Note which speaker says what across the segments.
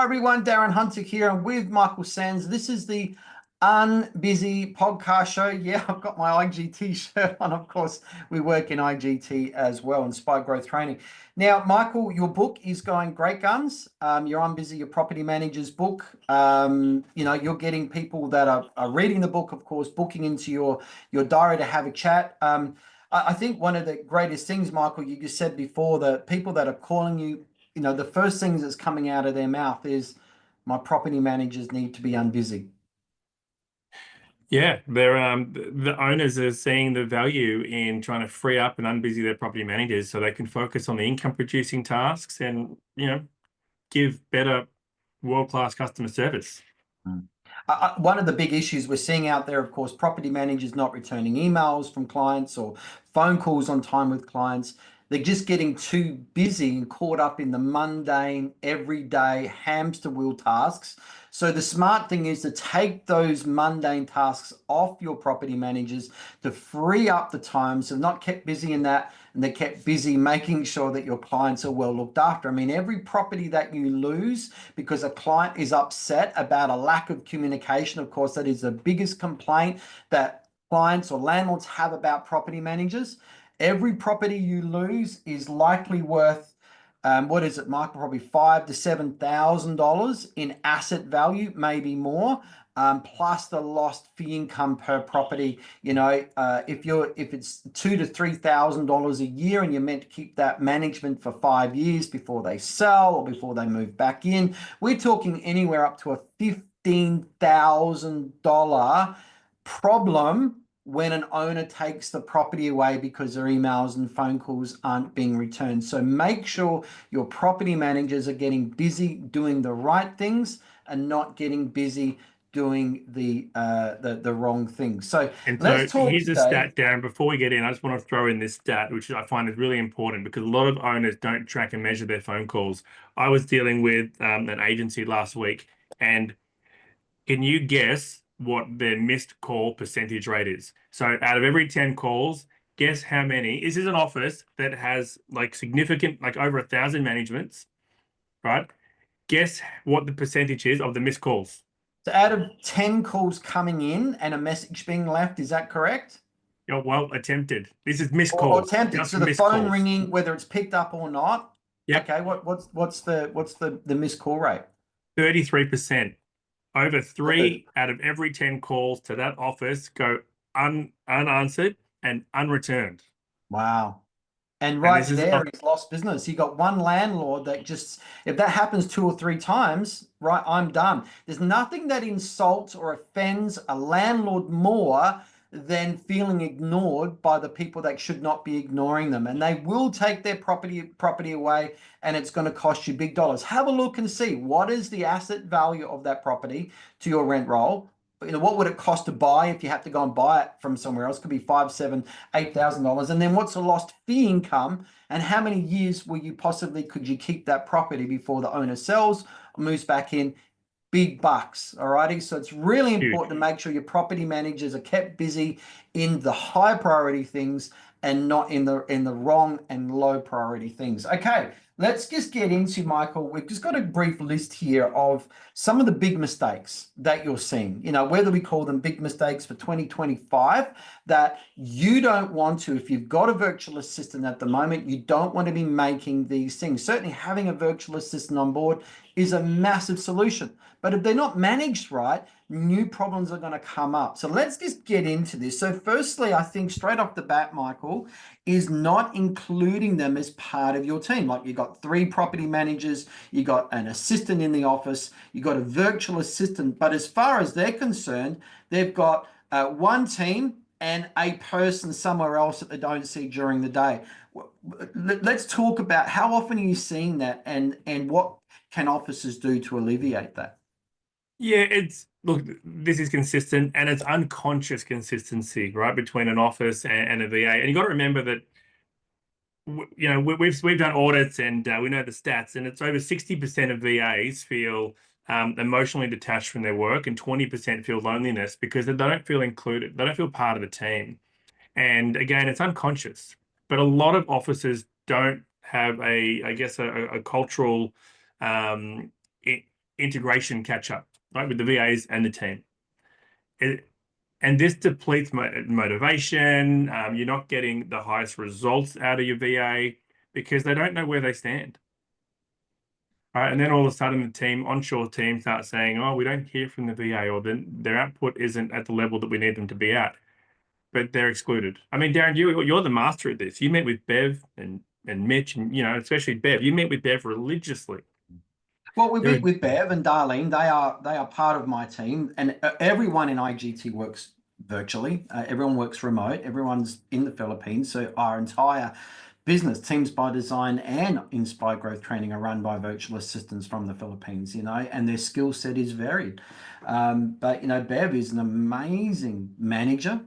Speaker 1: Hi everyone, Darren Hunter here and with Michael Sands. This is the Unbusy podcast show. Yeah, I've got my IGT shirt on. Of course, we work in IGT as well, Inspired Growth Training. Now, Michael, your book is going great guns. Your Unbusy, your property manager's book. You're getting people that are reading the book, of course, booking into your diary to have a chat. I think one of the greatest things, Michael, you just said before, the people that are calling you, the first things that's coming out of their mouth is my property managers need to be unbusy.
Speaker 2: Yeah, the owners are seeing the value in trying to free up and unbusy their property managers so they can focus on the income producing tasks and, give better world-class customer service.
Speaker 1: Mm. One of the big issues we're seeing out there, of course, property managers not returning emails from clients or phone calls on time with clients. They're just getting too busy and caught up in the mundane, everyday hamster wheel tasks. So the smart thing is to take those mundane tasks off your property managers to free up the time. So not kept busy in that, and they're kept busy making sure that your clients are well looked after. I mean, every property that you lose because a client is upset about a lack of communication, of course, that is the biggest complaint that clients or landlords have about property managers. Every property you lose is likely worth, what is it, Michael? Probably $5,000 to $7,000 in asset value, maybe more, plus the lost fee income per property. If it's $2,000 to $3,000 a year, and you're meant to keep that management for 5 years before they sell or before they move back in, we're talking anywhere up to a $15,000 problem when an owner takes the property away because their emails and phone calls aren't being returned. So make sure your property managers are getting busy doing the right things and not getting busy doing the wrong things. So
Speaker 2: And so
Speaker 1: let's talk
Speaker 2: here's a
Speaker 1: today.
Speaker 2: stat, Darren. Before we get in, I just want to throw in this stat, which I find is really important because a lot of owners don't track and measure their phone calls. I was dealing with an agency last week, and can you guess what their missed call percentage rate is? So out of every 10 calls, guess how many? This is an office that has like significant, like over 1,000 managements, right? Guess what the percentage is of the missed calls.
Speaker 1: So out of 10 calls coming in and a message being left, is that correct?
Speaker 2: Oh, well, attempted. This is missed
Speaker 1: Or
Speaker 2: calls,
Speaker 1: attempted.
Speaker 2: just
Speaker 1: So the
Speaker 2: missed
Speaker 1: phone
Speaker 2: calls.
Speaker 1: ringing, whether it's picked up or not.
Speaker 2: Yep,
Speaker 1: Okay, what's the missed call rate?
Speaker 2: 33%. Over 3 out of every 10 calls to that office go unanswered and unreturned.
Speaker 1: Wow. And
Speaker 2: And
Speaker 1: right
Speaker 2: this is
Speaker 1: there is lost business. You got one landlord that just, if that happens 2 or 3 times, right, I'm done. There's nothing that insults or offends a landlord more than feeling ignored by the people that should not be ignoring them. And they will take their property away, and it's going to cost you big dollars. Have a look and see what is the asset value of that property to your rent roll. What would it cost to buy if you have to go and buy it from somewhere else? Could be $5,000, $7,000, $8,000. And then what's the lost fee income? And how many years could you keep that property before the owner sells or moves back in? Big bucks. All righty. So it's really
Speaker 2: huge.
Speaker 1: important to make sure your property managers are kept busy in the high priority things and not in the wrong and low priority things. Okay, let's just get into, Michael. We've just got a brief list here of some of the big mistakes that you're seeing, whether we call them big mistakes for 2025 that you don't want to. If you've got a virtual assistant at the moment, you don't want to be making these things. Certainly having a virtual assistant on board is a massive solution. But if they're not managed right, new problems are going to come up. So let's just get into this. So firstly, I think straight off the bat, Michael, is not including them as part of your team. Like you've got 3 property managers, you got an assistant in the office, you got a virtual assistant. But as far as they're concerned, they've got one team and a person somewhere else that they don't see during the day. Let's talk about how often are you seeing that, and what can officers do to alleviate that?
Speaker 2: Yeah, look, this is consistent and it's unconscious consistency, right, between an office and a VA. And you got to remember that, we've done audits and we know the stats, and it's over 60% of VAs feel emotionally detached from their work, and 20% feel loneliness because they don't feel included. They don't feel part of the team. And again, it's unconscious, but a lot of officers don't have I guess, a cultural integration catch up, right, with the VAs and the team. And this depletes motivation. You're not getting the highest results out of your VA because they don't know where they stand. Right. And then all of a sudden, the team, onshore team, starts saying, "Oh, we don't hear from the VA, or their output isn't at the level that we need them to be at." But they're excluded. I mean, Darren, you're the master at this. You meet with Bev and Mitch, and especially Bev. You meet with Bev religiously.
Speaker 1: Well, we
Speaker 2: There
Speaker 1: meet
Speaker 2: are,
Speaker 1: with Bev and Darlene. They are part of my team, and everyone in IGT works virtually. Everyone works remote. Everyone's in the Philippines, so our entire business, Teams by Design and Inspire Growth Training, are run by virtual assistants from the Philippines. And their skill set is varied. But Bev is an amazing manager.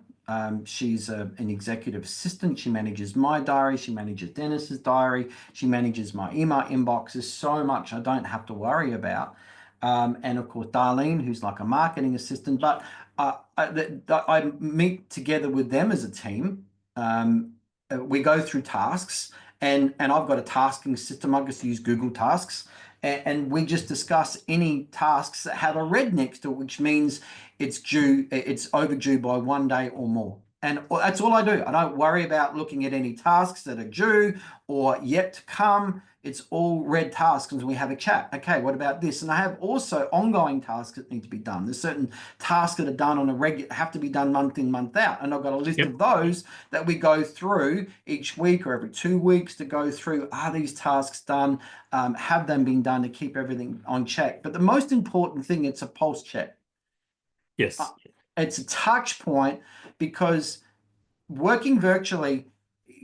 Speaker 1: She's an executive assistant. She manages my diary. She manages Dennis's diary. She manages my email inbox. There's so much I don't have to worry about. And of course, Darlene, who's like a marketing assistant. But I meet together with them as a team. We go through tasks, and I've got a tasking system. I just use Google Tasks, and we just discuss any tasks that have a red next to it, which means it's overdue by 1 day or more. And that's all I do. I don't worry about looking at any tasks that are due or yet to come. It's all red tasks, and we have a chat. Okay, what about this? And I have also ongoing tasks that need to be done. There's certain tasks that are done on a regular, have to be done month in, month out. And I've got a list
Speaker 2: yep.
Speaker 1: of those that we go through each week or every 2 weeks to go through, are these tasks done? Have them been done, to keep everything on check? But the most important thing, it's a pulse check.
Speaker 2: Yes.
Speaker 1: It's a touch point, because working virtually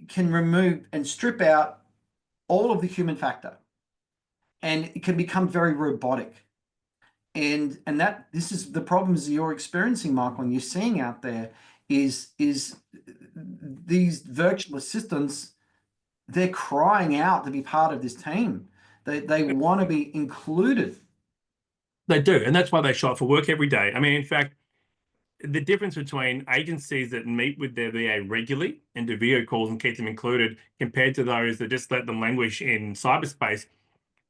Speaker 1: can remove and strip out all of the human factor, and it can become very robotic. And that this is the problems you're experiencing, Michael, and you're seeing out there is these virtual assistants, they're crying out to be part of this team. They want to be included.
Speaker 2: They do. And that's why they show up for work every day. I mean, in fact, the difference between agencies that meet with their VA regularly and do video calls and keep them included compared to those that just let them languish in cyberspace,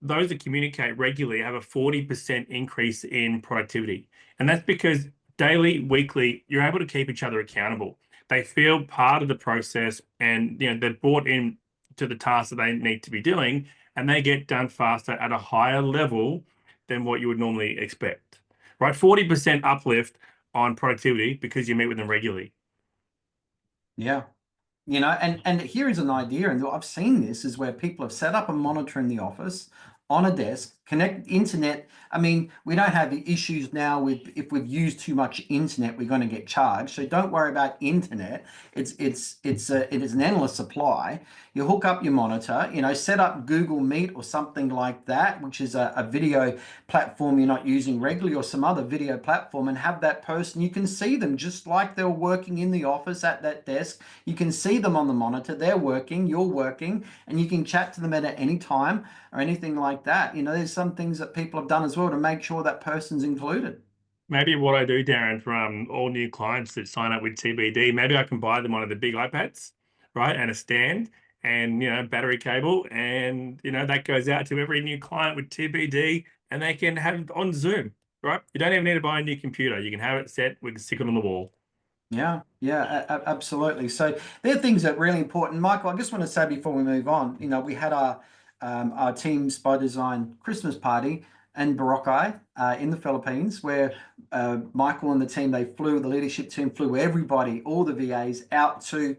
Speaker 2: those that communicate regularly have a 40% increase in productivity. And that's because daily, weekly, you're able to keep each other accountable. They feel part of the process, and they're brought in to the tasks that they need to be doing, and they get done faster at a higher level than what you would normally expect. Right? 40% uplift on productivity because you meet with them regularly.
Speaker 1: Yeah. And here is an idea, and I've seen this, is where people have set up a monitor in the office on a desk, connect internet. I mean, we don't have the issues now with, if we've used too much internet, we're going to get charged. So don't worry about internet. It is an endless supply. You hook up your monitor, set up Google Meet or something like that, which is a video platform you're not using regularly, or some other video platform, and have that person, you can see them just like they're working in the office at that desk. You can see them on the monitor, they're working, you're working, and you can chat to them at any time or anything like that. There's some things that people have done as well to make sure that person's included.
Speaker 2: Maybe what I do, Darren, from all new clients that sign up with TBD, maybe I can buy them one of the big iPads, right, and a stand, and battery cable, and that goes out to every new client with TBD, and they can have it on Zoom, right? You don't even need to buy a new computer. You can have it set. We can stick it on the wall.
Speaker 1: Yeah, absolutely. So they're things that are really important. Michael, I just want to say before we move on, we had our Teams by Design Christmas party in Boracay in the Philippines, where Michael and the team, the leadership team flew everybody, all the VAs, out to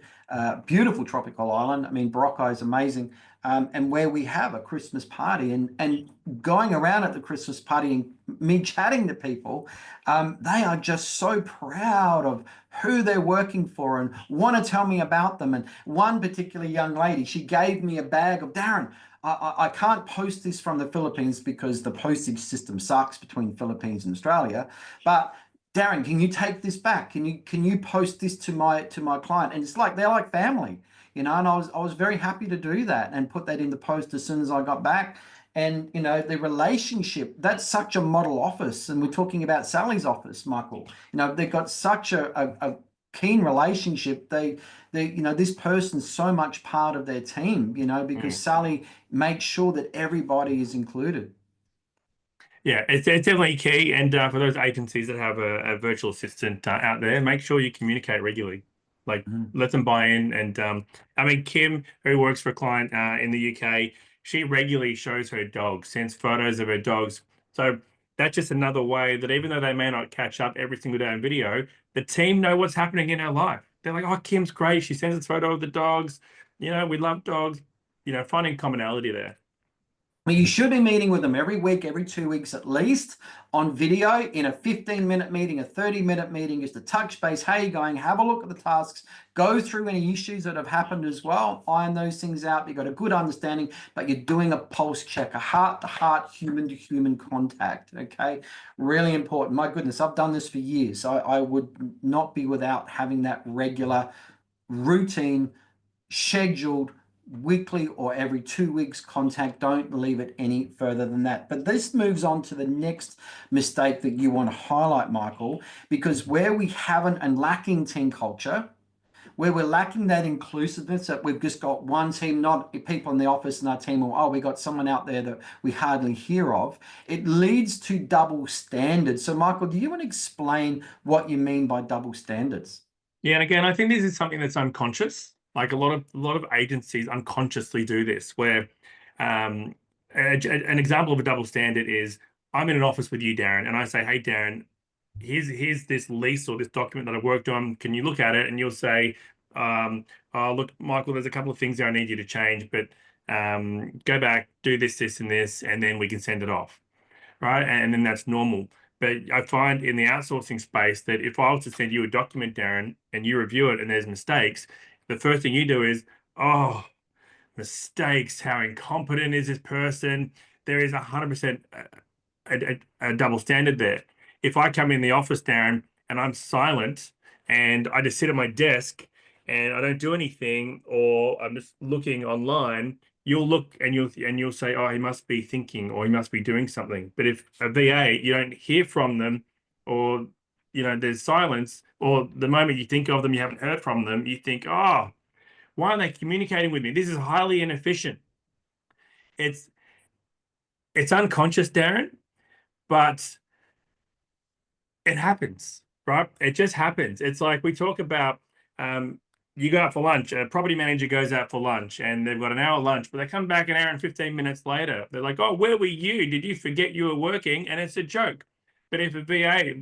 Speaker 1: beautiful tropical island. I mean, Boracay is amazing. And where we have a Christmas party, and going around at the Christmas party and me chatting to people, they are just so proud of who they're working for and want to tell me about them. And one particular young lady, she gave me a bag of, Darren, I can't post this from the Philippines because the postage system sucks between Philippines and Australia, but Darren, can you take this back? Can you post this to my client? And it's like they're like family, and I was very happy to do that and put that in the post as soon as I got back. And the relationship, that's such a model office, and we're talking about Sally's office, Michael. They've got such a keen relationship. This person's so much part of their team, because Sally makes sure that everybody is included.
Speaker 2: Yeah, it's definitely key. And for those agencies that have a virtual assistant out there, make sure you communicate regularly. Like,
Speaker 1: Mhm.
Speaker 2: let them buy in. And I mean, Kim, who works for a client in the UK, she regularly shows her dog, sends photos of her dogs. So that's just another way that even though they may not catch up every single day on video, the team know what's happening in her life. They're like, oh, Kim's great. She sends us photo of the dogs. We love dogs. Finding commonality there.
Speaker 1: Well, you should be meeting with them every week, every 2 weeks at least, on video in a 15-minute meeting, a 30-minute meeting, just to touch base. How you going? Have a look at the tasks, go through any issues that have happened as well, iron those things out. You've got a good understanding, but you're doing a pulse check, a heart-to-heart, human-to-human contact. Okay, really important. My goodness, I've done this for years. I would not be without having that regular routine, scheduled weekly or every 2 weeks contact. Don't leave it any further than that. But this moves on to the next mistake that you want to highlight, Michael, because where we haven't and lacking team culture, where we're lacking that inclusiveness, that we've just got one team, not people in the office in our team, or oh, we got someone out there that we hardly hear of, it leads to double standards. So Michael, do you want to explain what you mean by double standards?
Speaker 2: Yeah, and again, I think this is something that's unconscious. Like a lot of agencies unconsciously do this, where an example of a double standard is I'm in an office with you, Darren, and I say, "Hey, Darren, here's this lease or this document that I've worked on. Can you look at it?" And you'll say, "Oh, look, Michael, there's a couple of things there I need you to change, but go back, do this, and this, and then we can send it off." Right? And then that's normal. But I find in the outsourcing space that if I was to send you a document, Darren, and you review it and there's mistakes, the first thing you do is, oh, mistakes. How incompetent is this person? There is 100% a double standard there. If I come in the office, Darren, and I'm silent and I just sit at my desk and I don't do anything, or I'm just looking online, you'll look and you'll say, "Oh, he must be thinking or he must be doing something." But if a VA, you don't hear from them, or there's silence, or the moment you think of them, you haven't heard from them, you think, "Oh, why aren't they communicating with me? This is highly inefficient." It's it's unconscious, Darren, but it happens, right? It just happens. It's like we talk about um, you go out for lunch, a property manager goes out for lunch and they've got an hour lunch, but they come back an hour and 15 minutes later. They're like, "Oh, where were you? Did you forget you were working?" And it's a joke. But if a VA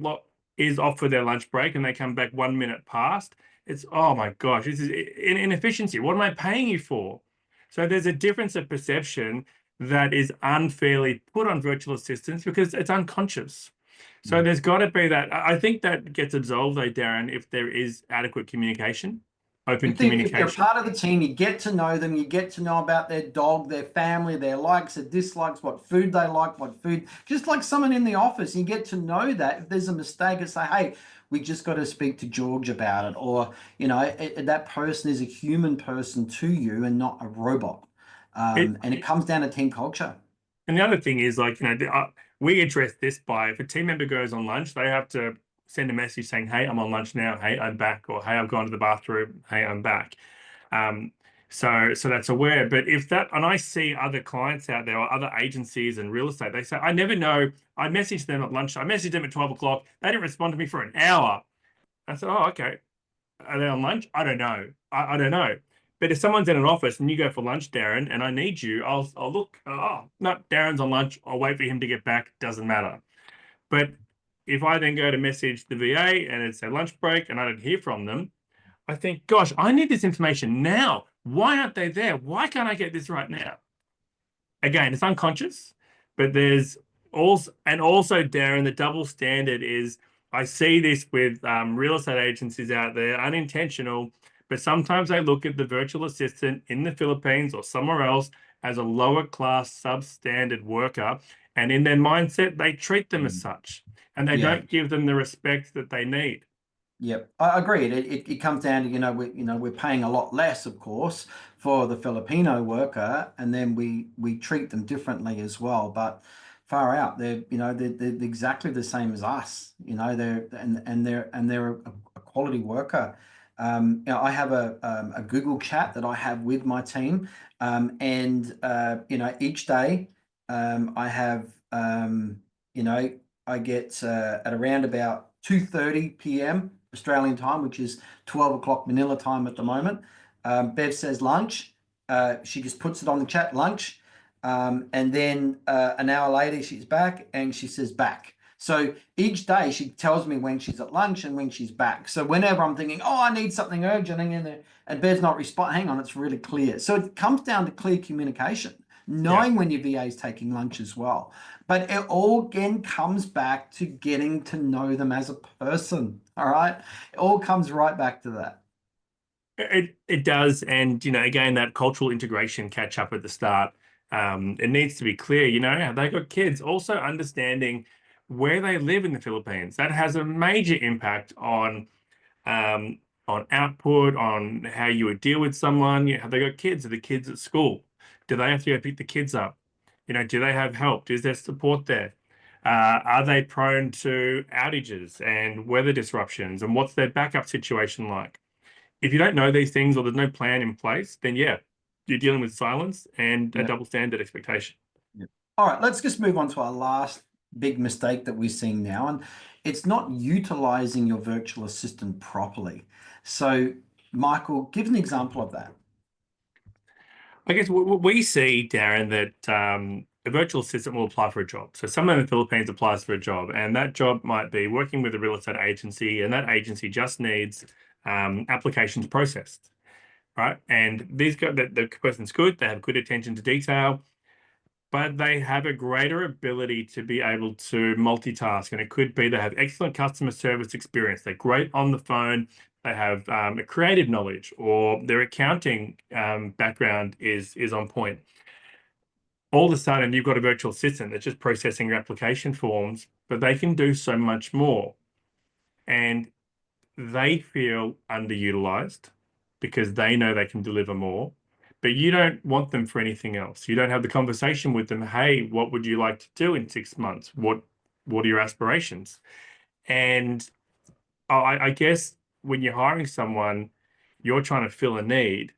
Speaker 2: is off for their lunch break and they come back 1 minute past, it's, "Oh my gosh, this is inefficiency. What am I paying you for?" So there's a difference of perception that is unfairly put on virtual assistants because it's unconscious. So there's got to be that. I think that gets absolved though, Darren, if there is adequate communication, open
Speaker 1: If they're
Speaker 2: communication.
Speaker 1: part of the team, you get to know them, you get to know about their dog, their family, their likes, their dislikes, what food they like, what food, just like someone in the office, you get to know that. If there's a mistake, and say, hey, we just got to speak to George about it. Or, that person is a human person to you and not a robot.
Speaker 2: It,
Speaker 1: And it comes down to team culture.
Speaker 2: and the other thing is, like, we address this by if a team member goes on lunch, they have to send a message saying, "Hey, I'm on lunch now. Hey, I'm back," or "Hey, I've gone to the bathroom. Hey, I'm back." Um, so that's aware. But if that, and I see other clients out there or other agencies and real estate, they say, "I never know. I messaged them at lunch. I messaged them at 12 o'clock. They didn't respond to me for an hour." I said, "Oh, okay. Are they on lunch? I don't know. I don't know." But if someone's in an office and you go for lunch, Darren, and I need you, I'll look. Oh, no, Darren's on lunch. I'll wait for him to get back. Doesn't matter. But if I then go to message the VA and it's a lunch break and I don't hear from them, I think, gosh, I need this information now. Why aren't they there? Why can't I get this right now? Again, it's unconscious, but there's also, Darren, the double standard is I see this with real estate agencies out there, unintentional, but sometimes they look at the virtual assistant in the Philippines or somewhere else as a lower class substandard worker. And in their mindset, they treat them as
Speaker 1: Mm.
Speaker 2: such and they
Speaker 1: Yeah.
Speaker 2: don't give them the respect that they need.
Speaker 1: Yep, I agree. It comes down to, we're paying a lot less, of course, for the Filipino worker, and then we treat them differently as well. But far out, they're exactly the same as us. They're a quality worker. I have a Google chat that I have with my team, and each day I have I get at around about 2:30 p.m. Australian time, which is 12 o'clock Manila time at the moment. Bev says lunch. She just puts it on the chat, lunch. And then an hour later, she's back and she says back. So each day she tells me when she's at lunch and when she's back. So whenever I'm thinking, oh, I need something urgent, and Bev's not responding, hang on, it's really clear. So it comes down to clear communication, knowing when your VA is taking lunch as well. But it all again comes back to getting to know them as a person. All right. It all comes right back to that.
Speaker 2: It does, and again, that cultural integration catch up at the start. It needs to be clear, have they got kids? Also understanding where they live in the Philippines. That has a major impact on output, on how you would deal with someone. Have they got kids? Are the kids at school? Do they have to go pick the kids up? Do they have help? Is there support there? Are they prone to outages and weather disruptions? And what's their backup situation like? If you don't know these things or there's no plan in place, then yeah, you're dealing with silence and a double standard expectation.
Speaker 1: All right, let's just move on to our last big mistake that we're seeing now, and it's not utilizing your virtual assistant properly. So, Michael, give an example of that.
Speaker 2: I guess we see, Darren, that a virtual assistant will apply for a job. So someone in the Philippines applies for a job, and that job might be working with a real estate agency, and that agency just needs applications processed, right? And the person's good, they have good attention to detail, but they have a greater ability to be able to multitask. And it could be they have excellent customer service experience. They're great on the phone. They have a creative knowledge, or their accounting background is on point. All of a sudden, you've got a virtual assistant that's just processing your application forms, but they can do so much more. And they feel underutilized because they know they can deliver more, but you don't want them for anything else. You don't have the conversation with them. Hey, what would you like to do in 6 months? What are your aspirations? And I guess when you're hiring someone, you're trying to fill a need,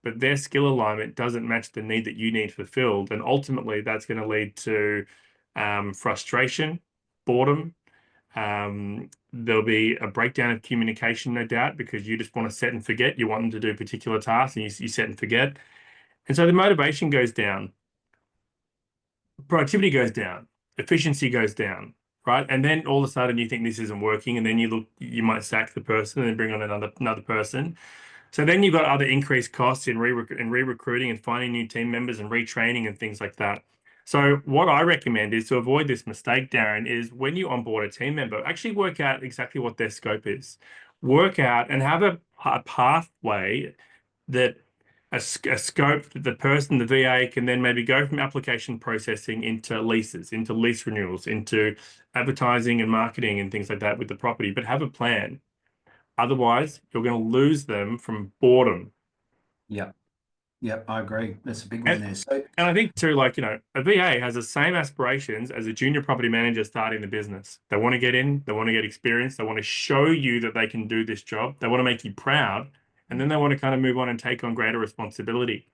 Speaker 2: but their skill alignment doesn't match the need that you need fulfilled. And ultimately, that's going to lead to frustration, boredom. There'll be a breakdown of communication, no doubt, because you just want to set and forget. You want them to do particular tasks, and you set and forget. And so the motivation goes down, productivity goes down, efficiency goes down, right? And then all of a sudden you think this isn't working, and then you might sack the person and then bring on another person. So then you've got other increased costs in re-recruiting and finding new team members and retraining and things like that. So what I recommend is to avoid this mistake, Darren, is when you onboard a team member, actually work out exactly what their scope is. Work out and have a pathway that a scope that the person, the VA, can then maybe go from application processing into leases, into lease renewals, into advertising and marketing and things like that with the property, but have a plan. Otherwise, you're going to lose them from boredom.
Speaker 1: Yep, I agree. That's a big one there. So,
Speaker 2: and I think too, a VA has the same aspirations as a junior property manager starting the business. They want to get in, they want to get experience, they want to show you that they can do this job, they want to make you proud, and then they want to kind of move on and take on greater responsibility.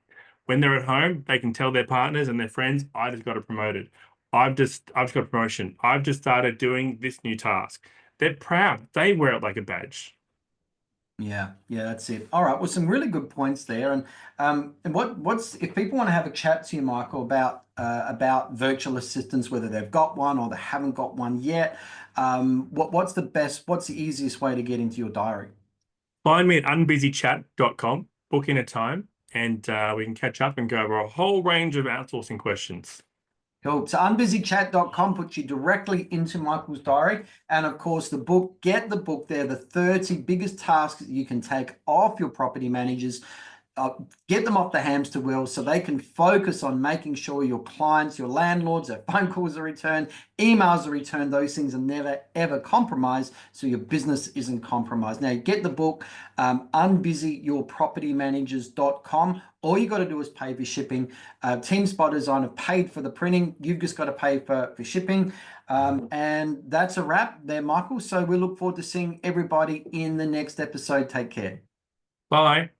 Speaker 2: When they're at home, they can tell their partners and their friends, I just got promoted. I've got a promotion. I've just started doing this new task. They're proud. They wear it like a badge.
Speaker 1: Yeah, that's it. All right, well, some really good points there. And what's if people want to have a chat to you, Michael, about virtual assistants, whether they've got one or they haven't got one yet, what's the easiest way to get into your diary?
Speaker 2: Find me at unbusychat.com, book in a time, and we can catch up and go over a whole range of outsourcing questions.
Speaker 1: Cool. So unbusychat.com puts you directly into Michael's diary. And of course, get the book there, the 30 biggest tasks that you can take off your property managers. Get them off the hamster wheel so they can focus on making sure your clients, your landlords, their phone calls are returned, emails are returned. Those things are never, ever compromised, so your business isn't compromised. Now, get the book, unbusyyourpropertymanagers.com. All you got to do is pay for shipping. Team Spotters on have paid for the printing. You've just got to pay for shipping. And that's a wrap there, Michael. So we look forward to seeing everybody in the next episode. Take care.
Speaker 2: Bye.